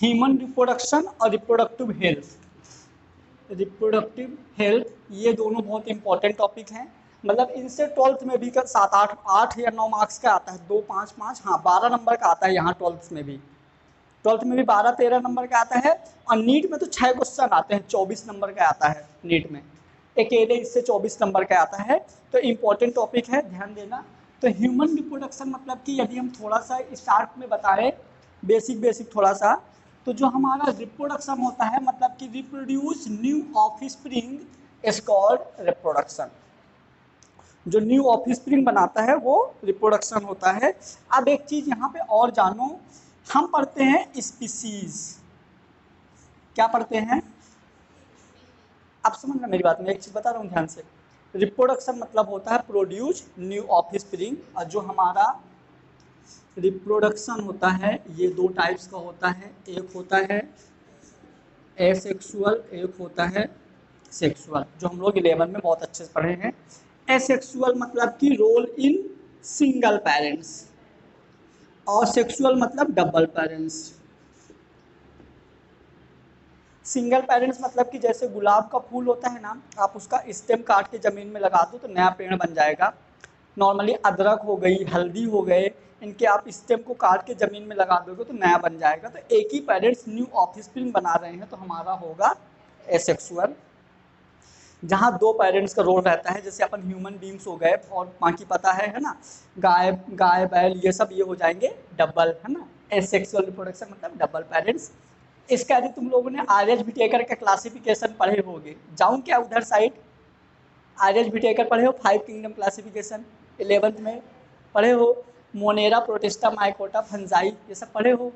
Human reproduction और reproductive health. Reproductive health ये दोनों बहुत इंपॉर्टेंट टॉपिक हैं, मतलब इनसे 12th में भी 7 8 या 9 मार्क्स का आता है, 2 5 5 हाँ 12 नंबर का आता है यहाँ 12th में भी। 12th में भी 12 13 नंबर का आता है, और नीट में तो 6 क्वेश्चन आते हैं, 24 नंबर का आता है नीट में, अकेले इससे 24 नंबर का आता है। तो इम्पोर्टेंट टॉपिक है, ध्यान देना। तो ह्यूमन रिप्रोडक्शन मतलब कि यदि हम थोड़ा सा स्टार्ट में बताएं, बेसिक थोड़ा सा, तो जो हमारा रिप्रोडक्शन होता है मतलब कि reproduce new offspring is called reproduction. जो न्यू ऑफस्प्रिंग बनाता है वो रिप्रोडक्शन होता है। अब एक चीज यहाँ पे और जानो, हम पढ़ते हैं स्पीसीज, क्या पढ़ते हैं? आप समझना मेरी बात, मैं एक चीज बता रहा हूँ ध्यान से। रिप्रोडक्शन मतलब होता है प्रोड्यूस न्यू ऑफस्प्रिंग, और जो हमारा रिप्रोडक्शन होता है ये 2 टाइप्स का होता है, एक होता है एसेक्सुअल, एक होता है सेक्सुअल, जो हम लोग 11 में बहुत अच्छे से पढ़े हैं। एसेक्सुअल मतलब कि रोल इन सिंगल पेरेंट्स, और सेक्सुअल मतलब डबल पेरेंट्स। सिंगल पेरेंट्स मतलब कि जैसे गुलाब का फूल होता है ना, आप उसका स्टेम काट के ज़मीन में लगा दो तो नया पेड़ बन जाएगा। नॉर्मली अदरक हो गई, हल्दी हो गए, इनके आप स्टेम को काट के ज़मीन में लगा दोगे तो नया बन जाएगा। तो एक ही पेरेंट्स न्यू ऑफस्प्रिंग बना रहे हैं तो हमारा होगा एसेक्सुअल। जहाँ 2 पेरेंट्स का रोल रहता है, जैसे अपन ह्यूमन बींग्स हो गए और बाकी पता है ना, गाय बैल ये सब, ये हो जाएंगे डबल, है ना। एसेक्सुअल रिप्रोडक्शन मतलब डबल पेरेंट्स। इसका यदि तुम लोगों ने आर्यस विटेकर का क्लासिफिकेशन पढ़े होंगे, जाऊँ क्या उधर साइड? आर्यस विटेकर पढ़े हो, 5 किंगडम क्लासिफिकेशन 11th में पढ़े हो। मोनेरा, प्रोटिस्टा, माइकोटा, फंजाई, ये सब पढ़े हो।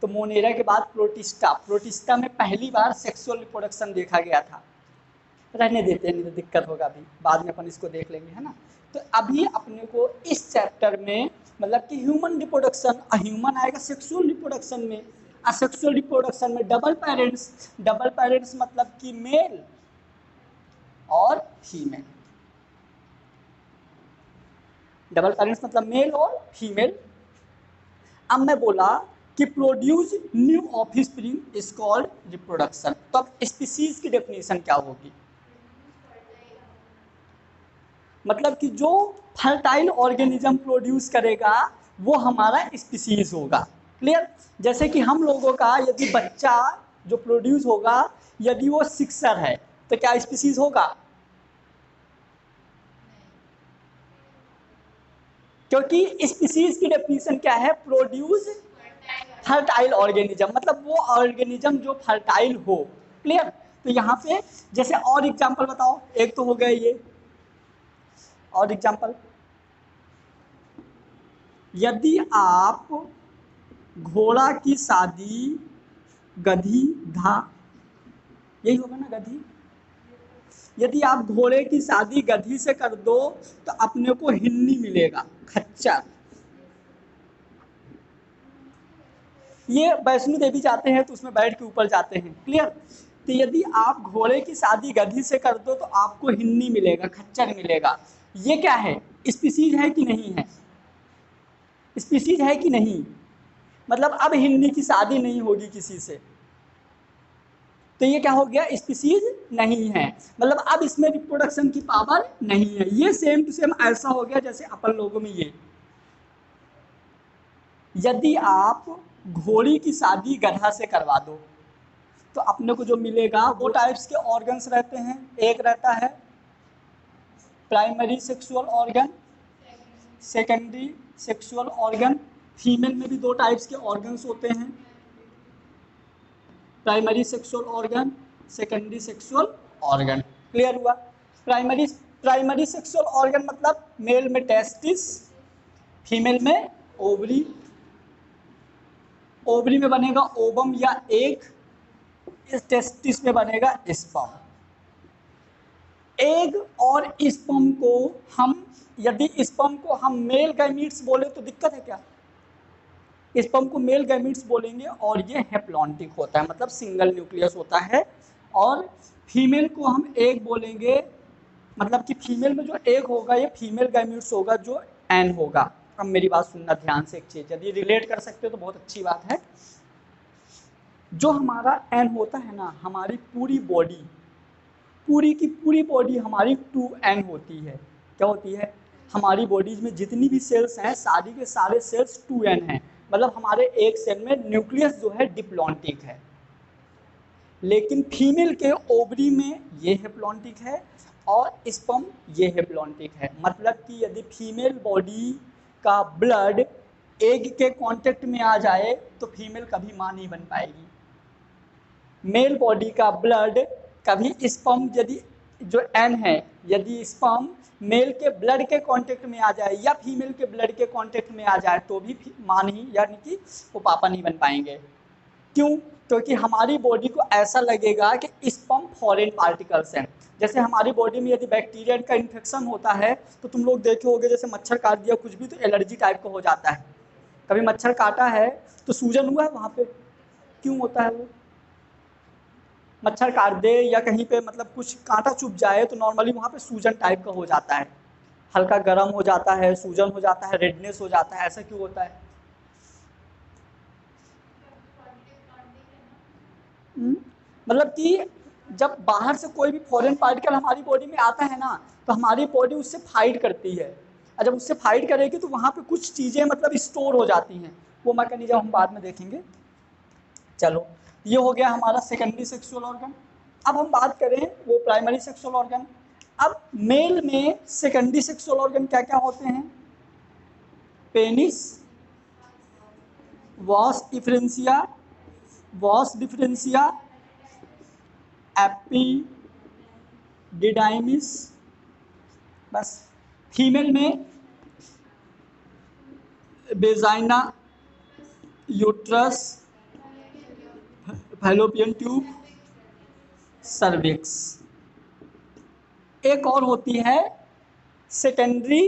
तो मोनेरा के बाद प्रोटिस्टा, प्रोटिस्टा में पहली बार सेक्सुअल रिप्रोडक्शन देखा गया था। रहने देते हैं, नहीं तो दिक्कत होगा, अभी बाद में अपन इसको देख लेंगे, है ना। तो अभी अपने को इस चैप्टर में मतलब कि ह्यूमन रिप्रोडक्शन, ह्यूमन आएगा सेक्सुअल रिप्रोडक्शन में, असेक्सुअल रिप्रोडक्शन में डबल पेरेंट्स। डबल पेरेंट्स मतलब कि मेल और फीमेल। डबल पेरेंट्स मतलब मेल और फीमेल। अब मैं बोला कि produce new offspring is called reproduction, तो अब स्पीसीज की डेफिनेशन क्या होगी? मतलब कि जो फर्टाइल ऑर्गेनिज्म प्रोड्यूस करेगा वो हमारा स्पीसीज होगा। क्लियर? जैसे कि हम लोगों का यदि बच्चा जो प्रोड्यूस होगा, यदि वो सिक्सर है तो क्या स्पीसीज होगा? क्योंकि स्पीसीज की डेफिनेशन क्या है? प्रोड्यूस फर्टाइल ऑर्गेनिज्म, मतलब वो ऑर्गेनिज्म जो फर्टाइल हो। क्लियर? तो यहाँ पे जैसे और एग्जांपल बताओ, एक तो हो गया ये, और एग्जांपल, यदि आप घोड़ा की शादी गधी धा, यही होगा ना गधी, यदि आप घोड़े की शादी गधी से कर दो तो अपने को हिन्नी मिलेगा, खच्चर। ये वैष्णो देवी जाते हैं तो उसमें बैठ के ऊपर जाते हैं। क्लियर? तो यदि आप घोड़े की शादी गधी से कर दो तो आपको हिन्नी मिलेगा, खच्चर मिलेगा। ये क्या है? स्पीसीज है कि नहीं है? स्पीसीज है कि नहीं? मतलब अब हिन्नी की शादी नहीं होगी किसी से, तो ये क्या हो गया? स्पीसीज नहीं है, मतलब अब इसमें रिप्रोडक्शन की पावर नहीं है। ये सेम टू सेम ऐसा हो गया जैसे अपन लोगों में ये, यदि आप घोड़ी की शादी गधा से करवा दो तो अपने को जो मिलेगा, 2 टाइप्स के ऑर्गन्स रहते हैं। एक रहता है primary sexual organ, secondary sexual organ. Female में भी 2 टाइप्स के ऑर्गन्स होते हैं, primary sexual organ, secondary sexual organ. Clear हुआ? प्राइमरी सेक्सुअल ऑर्गन मतलब मेल में टेस्टिस, फीमेल में ओवरी। ओवरी में बनेगा ओवम या एग, इस टेस्टिस में बनेगा स्पर्म। एग और स्पर्म को हम, यदि स्पर्म को हम मेल गैमीट्स बोले तो दिक्कत है क्या? स्पर्म को मेल गैमीट्स बोलेंगे और ये हैप्लॉन्टिक होता है, मतलब सिंगल न्यूक्लियस होता है। और फीमेल को हम एग बोलेंगे, मतलब कि फीमेल में जो एग होगा ये फीमेल गैमीट्स होगा, जो एन होगा। अब मेरी बात सुनना ध्यान से, एक चीज़ यदि रिलेट कर सकते हो तो बहुत अच्छी बात है। जो हमारा एन होता है ना, हमारी पूरी बॉडी, पूरी की पूरी बॉडी हमारी 2n होती है। क्या होती है? हमारी बॉडी में जितनी भी सेल्स हैं सारी के सारे सेल्स 2n हैं। मतलब हमारे एक सेल में न्यूक्लियस जो है डिप्लॉन्टिक है, लेकिन फीमेल के ओवरी में ये हेप्लॉन्टिक है और स्पर्म ये हेप्लॉन्टिक है। मतलब कि यदि फीमेल बॉडी का ब्लड एग के कांटेक्ट में आ जाए तो फीमेल कभी मां नहीं बन पाएगी। मेल बॉडी का ब्लड कभी स्पर्म, यदि जो एन है, यदि स्पर्म मेल के ब्लड के कांटेक्ट में आ जाए या फीमेल के ब्लड के कांटेक्ट में आ जाए तो भी मां नहीं, यानी कि वो पापा नहीं बन पाएंगे। क्यों? क्योंकि हमारी बॉडी को ऐसा लगेगा कि स्पर्म फॉरेन पार्टिकल्स हैं। जैसे हमारी बॉडी में यदि बैक्टीरिया का इन्फेक्शन होता है तो तुम लोग देखे होगे, जैसे मच्छर काट दिया कुछ भी तो एलर्जी टाइप का हो जाता है। कभी मच्छर काटा है तो सूजन हुआ है वहाँ पे, क्यों होता है? वो मच्छर काट दे या कहीं पे मतलब कुछ कांटा चुभ जाए तो नॉर्मली वहाँ पे सूजन टाइप का हो जाता है, हल्का गर्म हो जाता है, सूजन हो जाता है, रेडनेस हो जाता है। ऐसा क्यों होता है? मतलब कि जब बाहर से कोई भी फॉरेन पार्टिकल हमारी बॉडी में आता है ना, तो हमारी बॉडी उससे फाइट करती है, और जब उससे फाइट करेगी तो वहाँ पे कुछ चीज़ें मतलब स्टोर हो जाती हैं। वो मैकेनिज्म हम बाद में देखेंगे। चलो, ये हो गया हमारा सेकेंडरी सेक्सुअल ऑर्गन। अब हम बात करें वो प्राइमरी सेक्सुअल ऑर्गन। अब मेल में सेकेंडरी सेक्सुअल ऑर्गन क्या क्या होते हैं? Penis, vas deferentia, vas deferentia, epididymis. बस। फीमेल में vagina, uterus, fallopian tube, cervix. एक और होती है सेकेंडरी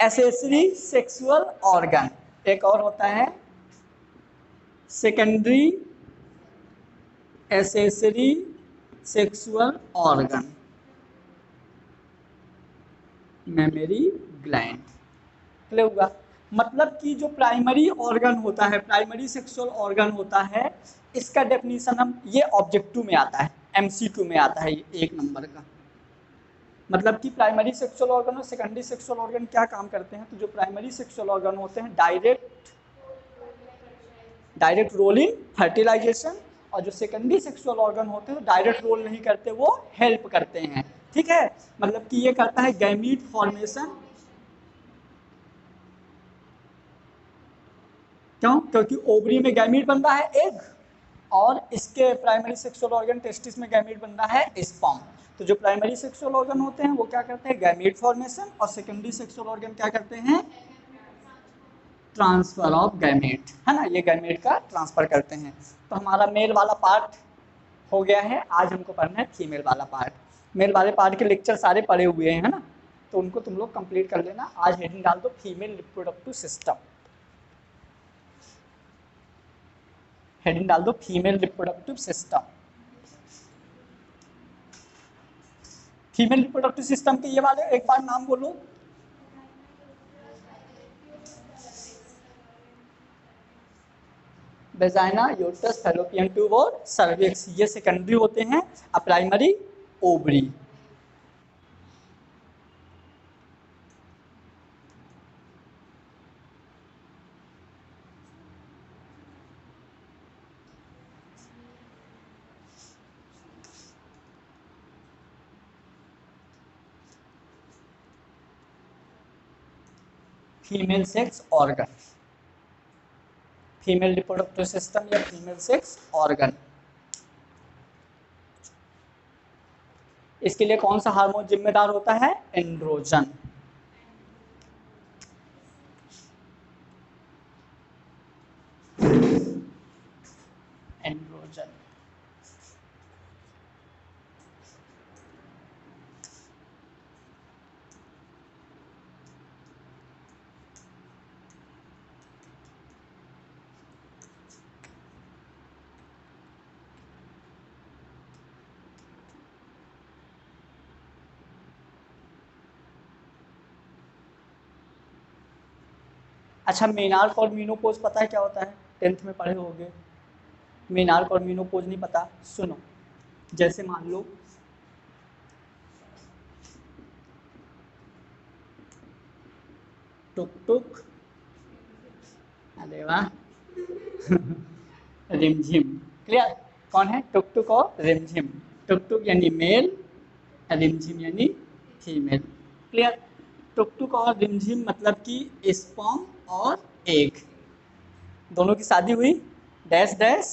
एसेसरी सेक्सुअल ऑर्गन। एक और होता है secondary accessory sexual organ, mammary gland. Clear हुआ? मतलब कि जो प्राइमरी ऑर्गन होता है, प्राइमरी सेक्सुअल ऑर्गन होता है, इसका डेफिनेशन हम ये ऑब्जेक्टिव में आता है, एमसीक्यू में आता है, ये 1 नंबर का। मतलब कि प्राइमरी सेक्सुअल ऑर्गन और सेकेंडरी सेक्सुअल ऑर्गन क्या काम करते हैं? तो जो प्राइमरी सेक्सुअल ऑर्गन होते हैं डायरेक्ट रोल इन फर्टिलाइजेशन, और जो सेकेंडरी सेक्सुअल ऑर्गन होते हैं डायरेक्ट रोल नहीं करते, वो हेल्प करते हैं। ठीक है? मतलब कि ये करता है गैमीट फॉर्मेशन। क्यों? क्योंकि ओवरी में गैमीट बन रहा है एग, और इसके प्राइमरी सेक्सुअल ऑर्गन टेस्टिस में गैमीट बन रहा है स्पर्म। तो जो प्राइमरी सेक्सुअल ऑर्गन होते हैं वो क्या करते हैं? Gamete formation. और सेकेंडरी सेक्सुअल ऑर्गन क्या करते हैं? ट्रांसफर ऑफ गैमेट, है ना, ये गैमेट का ट्रांसफर करते हैं। तो हमारा मेल वाला पार्ट हो गया है। आज हमको पढ़ना है फीमेल वाला पार्ट। मेल वाले पार्ट के लेक्चर सारे पड़े हुए हैं, है ना, तो उनको तुम लोग कंप्लीट कर लेना। आज हेडिंग डाल दो फीमेल रिप्रोडक्टिव सिस्टम। हेडिंग डाल दो female reproductive system. Female reproductive system के ये वाले एक बार नाम बोलो। वेजाइना, यूट्रस, फैलोपियन ट्यूब और सर्विक्स, ये सेकेंडरी होते हैं। और primary ovary. Female sex organ, female reproductive system या फीमेल सेक्स ऑर्गन। इसके लिए कौन सा हार्मोन जिम्मेदार होता है? एंड्रोजन। एंड्रोजन। अच्छा, मेनार्क और मीनोपोज पता है क्या होता है? 10th में पढ़े होंगे। मेनार्क और मीनोपोज नहीं पता, सुनो। जैसे मान लो टुक टुक, अरे वाह रिमझिम, क्लियर। कौन है टुक टुक और रिमझिम? टुक टुक यानी मेल, रिमझिम यानी फीमेल, क्लियर। टुक टुक और रिमझिम मतलब कि स्पर्म और एग दोनों की शादी हुई, डैश डैश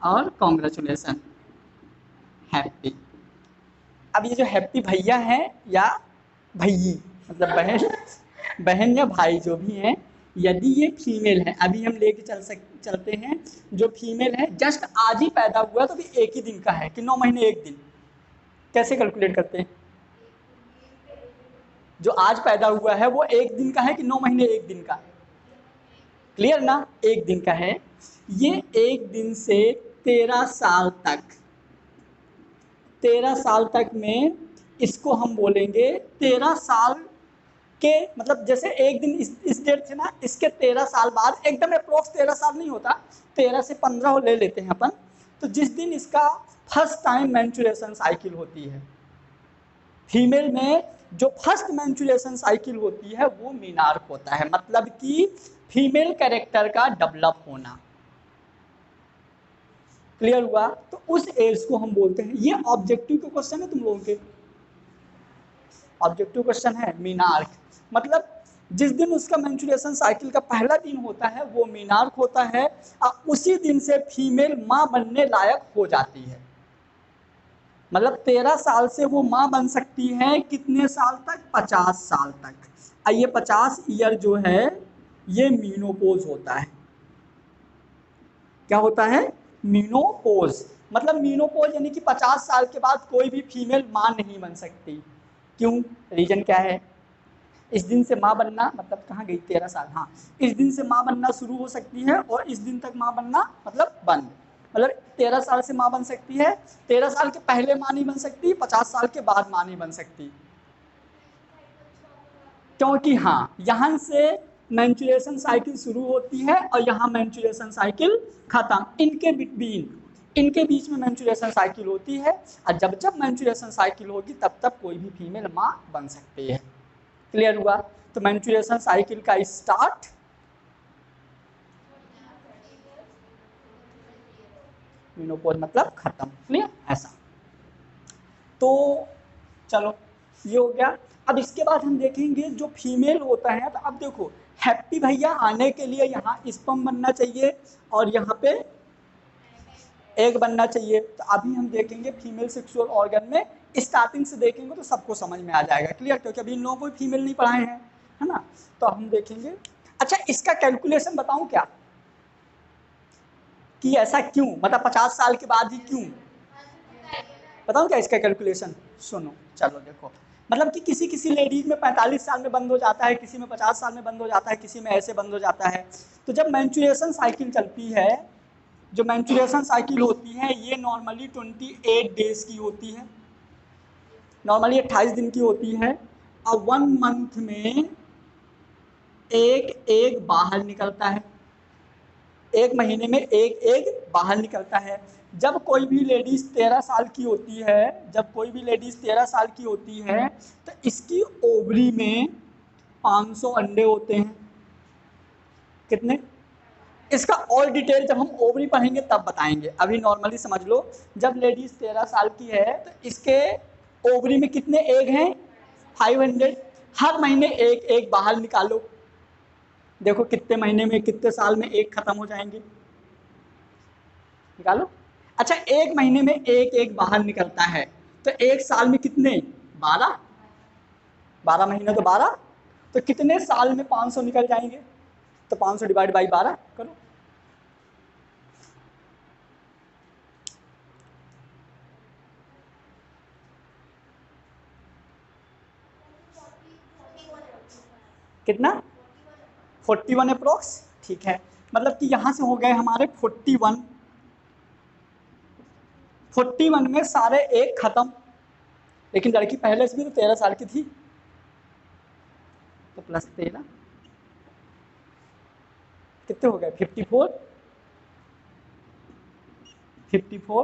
और कॉन्ग्रेचुलेसन, हैप्पी। अब ये जो हैप्पी भैया हैं या भैई मतलब बहन, बहन या भाई जो भी हैं, यदि ये फीमेल है, अभी हम लेके चलते हैं जो फीमेल है जस्ट आज ही पैदा हुआ तो भी एक ही दिन का है कि 9 महीने 1 दिन, कैसे कैलकुलेट करते हैं? जो आज पैदा हुआ है वो 1 दिन का है कि 9 महीने 1 दिन का? क्लियर ना, 1 दिन का है। ये 1 दिन से 13 साल तक, 13 साल तक में इसको हम बोलेंगे 13 साल के, मतलब जैसे 1 दिन इस डेट से ना, इसके 13 साल बाद, एकदम अप्रोक्स 13 साल नहीं होता, 13 से 15 ले लेते हैं अपन, तो जिस दिन इसका फर्स्ट टाइम मेंस्ट्रुएशन साइकिल होती है, फीमेल में जो फर्स्ट मेंस्ट्रुएशन साइकिल होती है वो मीनार्क होता है, मतलब कि फीमेल कैरेक्टर का डेवलप होना, क्लियर हुआ। तो उस एज को हम बोलते हैं, ये ऑब्जेक्टिव के क्वेश्चन है तुम लोगों के, ऑब्जेक्टिव क्वेश्चन है मीनार्क, मतलब जिस दिन उसका मेंस्ट्रुएशन साइकिल का पहला दिन होता है वो मीनार्क होता है, और उसी दिन से फीमेल मां बनने लायक हो जाती है, मतलब 13 साल से वो मां बन सकती है, कितने साल तक? 50 साल तक। ये 50 ईयर जो है ये मीनोपोज होता है। क्या होता है? मीनोपोज, मतलब मीनोपोज यानी कि 50 साल के बाद कोई भी फीमेल मां नहीं बन सकती। क्यों? रीजन क्या है? इस दिन से मां बनना, मतलब कहाँ गई 13 साल, हाँ, इस दिन से मां बनना शुरू हो सकती है और इस दिन तक मां बनना मतलब बंद, मतलब 13 साल से मां बन सकती है, 13 साल के पहले मां नहीं बन सकती, 50 साल के बाद मां नहीं बन सकती, क्योंकि हाँ यहाँ से मेंस्ट्रुएशन साइकिल शुरू होती है और यहाँ मेंस्ट्रुएशन साइकिल खत्म, इनके बीच में मेंस्ट्रुएशन साइकिल होती है, और जब जब मेंस्ट्रुएशन साइकिल होगी तब तब कोई भी फीमेल माँ बन सकती है, क्लियर हुआ। तो मेंस्ट्रुएशन साइकिल का स्टार्ट, मेनोपॉज मतलब खत्म, क्लियर, ऐसा। तो चलो ये हो गया। अब इसके बाद हम देखेंगे जो फीमेल होता है, तो अब देखो हैप्पी भैया आने के लिए यहाँ स्पर्म बनना चाहिए और यहाँ पे एग बनना चाहिए, तो अभी हम देखेंगे फीमेल सेक्सुअल ऑर्गन में, स्टार्टिंग से देखेंगे तो सबको समझ में आ जाएगा, क्लियर, क्योंकि अभी इन लोगों को फीमेल नहीं पढ़ाए हैं, है ना। तो हम देखेंगे, अच्छा इसका कैलकुलेशन बताऊं क्या, कि ऐसा क्यों, मतलब 50 साल के बाद ही क्यों, बताऊं क्या इसका कैलकुलेशन? सुनो, चलो देखो, मतलब कि किसी किसी लेडीज में 45 साल में बंद हो जाता है, किसी में 50 साल में बंद हो जाता है, किसी में ऐसे बंद हो जाता है। तो जब मेंस्ट्रुएशन साइकिल चलती है, जो मेंस्ट्रुएशन साइकिल होती है ये नॉर्मली 28 डेज की होती है, नॉर्मली 28 दिन की होती है, और 1 मंथ में एक बाहर निकलता है, 1 महीने में एक बाहर निकलता है। जब कोई भी लेडीज 13 साल की होती है, जब कोई भी लेडीज 13 साल की होती है तो इसकी ओवरी में 500 अंडे होते हैं, कितने? इसका और डिटेल जब हम ओवरी पढ़ेंगे तब बताएंगे, अभी नॉर्मली समझ लो, जब लेडीज 13 साल की है तो इसके ओवरी में कितने एग हैं? 500, हर महीने एक बाहर निकालो, देखो कितने महीने में, कितने साल में एक खत्म हो जाएंगे, निकालो। अच्छा 1 महीने में एक बाहर निकलता है, तो 1 साल में कितने? 12, 12 महीने तो 12, तो कितने साल में 500 निकल जाएंगे? तो 500 डिवाइड बाई 12 करो, कितना? 41 अप्रोक्स, ठीक है, मतलब कि यहाँ से हो गए हमारे 41, 41 में सारे एक खत्म, लेकिन लड़की पहले से भी तो 13 साल की थी, तो प्लस 13 कितने हो गए? 54, 54।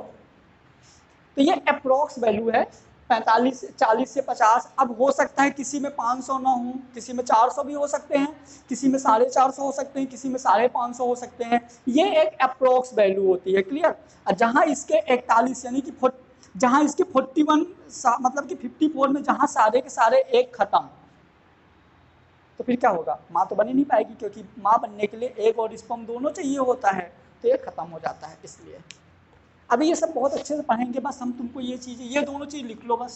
तो ये अप्रोक्स वैल्यू है 45, 40 से 50। अब हो सकता है किसी में 500 ना हो, किसी में 400 भी हो सकते हैं, किसी में 450 हो सकते हैं, किसी में 550 हो सकते हैं। ये एक अप्रोक्स वैल्यू होती है, क्लियर। जहाँ इसके 41 यानी कि जहाँ इसके 41 मतलब कि 54 में जहाँ सारे के सारे एक खत्म, तो फिर क्या होगा, माँ तो बन ही नहीं पाएगी, क्योंकि माँ बनने के लिए एग और स्पर्म दोनों चाहिए होता है, तो ये खत्म हो जाता है। इसलिए अभी ये सब बहुत अच्छे से पढ़ेंगे, बस हम तुमको ये चीज़ें, ये दोनों चीज़ लिख लो बस,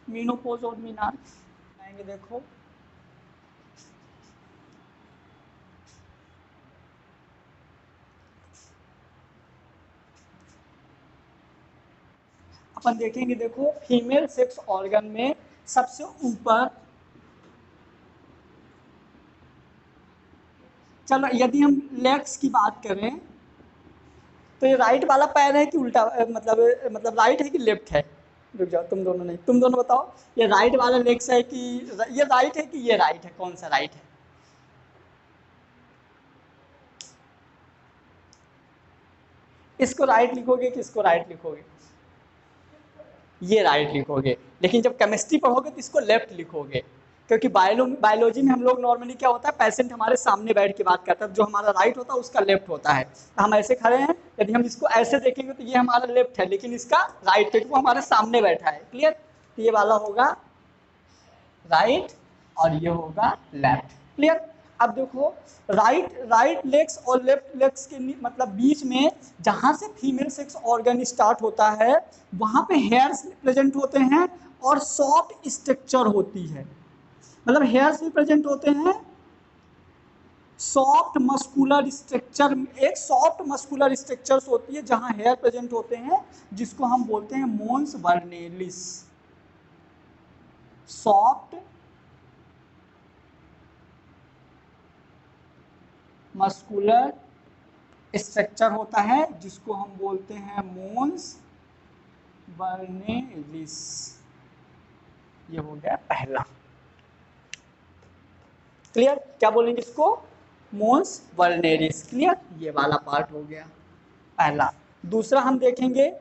मीनोपॉज और मीनार्क आएंगे। देखो अपन देखेंगे, देखो फीमेल सेक्स ऑर्गन में सबसे ऊपर, चलो यदि हम लेग्स की बात करें तो ये राइट वाला पैर है कि उल्टा, मतलब राइट है कि लेफ्ट है? रुक जाओ, तुम दोनों नहीं, तुम दोनों बताओ, ये राइट वाला लेग्स है कि ये राइट है कि ये राइट है, कौन सा राइट है? इसको राइट लिखोगे कि इसको राइट लिखोगे? ये राइट लिखोगे, लेकिन जब केमिस्ट्री पढ़ोगे तो इसको लेफ्ट लिखोगे, क्योंकि बायोलॉजी में हम लोग नॉर्मली क्या होता है, पेशेंट हमारे सामने बैठ के बात करता है, जो हमारा राइट होता है उसका लेफ्ट होता है। तो हम ऐसे खड़े हैं, यदि हम इसको ऐसे देखेंगे तो ये हमारा लेफ्ट है, लेकिन इसका राइट, क्योंकि वो हमारे सामने बैठा है, क्लियर। तो ये वाला होगा राइट और ये होगा लेफ्ट, क्लियर। अब देखो राइट लेग्स और लेफ्ट लेग्स के मतलब बीच में जहां से फीमेल सेक्स ऑर्गन स्टार्ट होता है वहां पे हेयर्स प्रेजेंट होते हैं और सॉफ्ट स्ट्रक्चर होती है, मतलब हेयर्स भी प्रेजेंट होते हैं, सॉफ्ट मस्कुलर स्ट्रक्चर, एक सॉफ्ट मस्कुलर स्ट्रक्चर्स होती है जहां हेयर प्रेजेंट होते हैं, जिसको हम बोलते हैं मोन्स वर्नेलिस। सॉफ्ट मस्कुलर स्ट्रक्चर होता है जिसको हम बोलते हैं मोन्स वर्नेलिस। ये हो गया पहला, क्लियर। क्या बोलेंगे इसको, मोन्स वर्नेलिस, क्लियर। ये वाला पार्ट हो गया पहला। दूसरा हम देखेंगे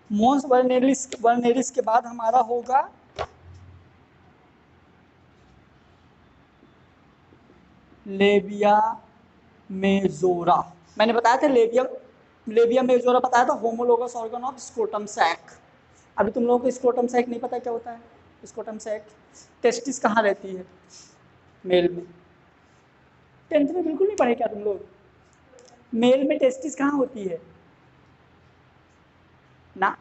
मोन्स वर्नेलिस के बाद हमारा होगा लेबिया मेजोरा। मैंने बताया था लेबिया मेजोरा बताया था, homologous organ of scrotum sac. अभी तुम लोगों को स्क्रोटम सैक नहीं पता क्या होता है? स्क्रोटम सैक, टेस्टिस कहाँ रहती है मेल में? 10th में बिल्कुल नहीं पढ़े क्या तुम लोग? मेल में टेस्टिस कहाँ होती है ना?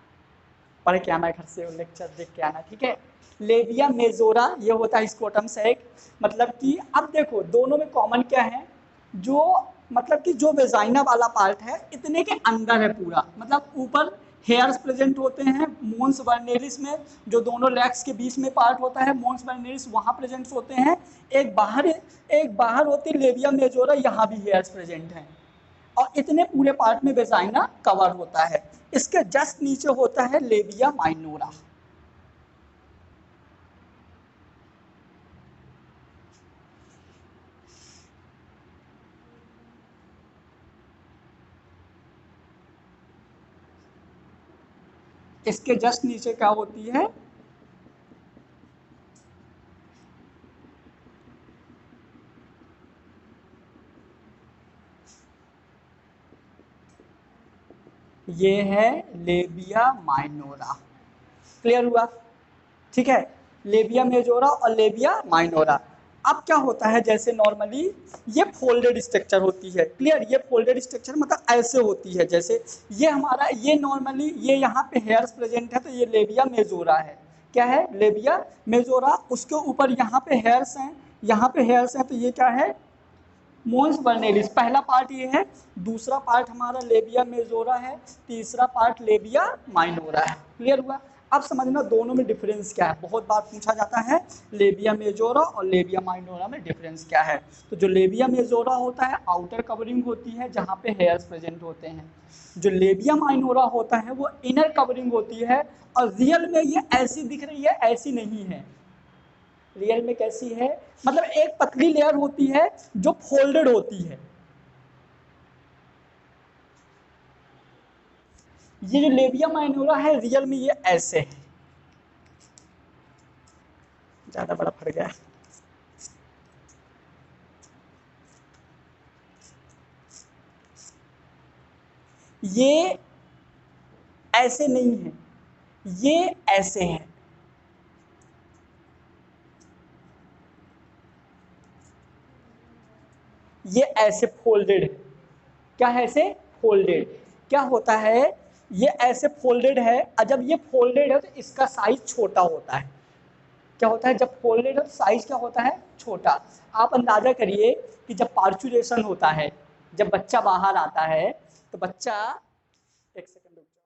पढ़ के आना घर से, लेक्चर देख के आना, ठीक है। लेबिया मेजोरा ये होता है स्क्रोटम सैक। मतलब कि अब देखो दोनों में कॉमन क्या है, जो मतलब कि जो वेजाइना वाला पार्ट है इतने के अंदर है पूरा, मतलब ऊपर हेयर्स प्रेजेंट होते हैं मोन्स वर्नेलिस में, जो दोनों लेग्स के बीच में पार्ट होता है मोन्स वर्नेलिस वहाँ प्रेजेंट होते हैं। एक बाहर होती है लेबिया मेजोरा, यहाँ भी हेयर्स प्रेजेंट हैं, और इतने पूरे पार्ट में वेजाइना कवर होता है। इसके जस्ट नीचे होता है लेबिया माइनोरा। इसके जस्ट नीचे क्या होती है, ये है लेबिया माइनोरा, क्लियर हुआ, ठीक है। लेबिया मेजोरा और लेबिया माइनोरा। अब क्या होता है, जैसे नॉर्मली ये फोल्डेड स्ट्रक्चर होती है, क्लियर। ये फोल्डेड स्ट्रक्चर मतलब ऐसे होती है, जैसे ये हमारा, ये नॉर्मली ये यहाँ पे हेयर्स प्रेजेंट है तो ये लेबिया मेजोरा है। क्या है, लेबिया मेजोरा। उसके ऊपर यहाँ पे हेयर्स हैं, यहाँ पे हेयर्स हैं, तो ये क्या है, मोन्स वर्नेलिस। पहला पार्ट ये है, दूसरा पार्ट हमारा लेबिया मेजोरा है, तीसरा पार्ट लेबिया माइनोरा है, क्लियर हुआ। अब समझना दोनों में डिफरेंस क्या है, बहुत बार पूछा जाता है लेबिया मेजोरा और लेबिया माइनोरा में डिफरेंस क्या है। तो जो लेबिया मेजोरा होता है आउटर कवरिंग होती है जहाँ पे हेयर्स प्रेजेंट होते हैं, जो लेबिया माइनोरा होता है वो इनर कवरिंग होती है। और रियल में ये ऐसी दिख रही है, ऐसी नहीं है। रियल में कैसी है, मतलब एक पतली लेयर होती है जो फोल्डेड होती है। ये जो लेबिया माइनोरा है रियल में ये ऐसे है, ज्यादा बड़ा फट गया है। ये ऐसे नहीं है, ये ऐसे है। ये ऐसे फोल्डेड है। क्या है, ऐसे फोल्डेड। क्या होता है, ये ऐसे फोल्डेड है और जब ये फोल्डेड है तो इसका साइज छोटा होता है। क्या होता है, जब फोल्डेड है तो साइज क्या होता है, छोटा। आप अंदाजा करिए कि जब पार्चुरेशन होता है, जब बच्चा बाहर आता है तो बच्चा, एक सेकंड रुक जाओ।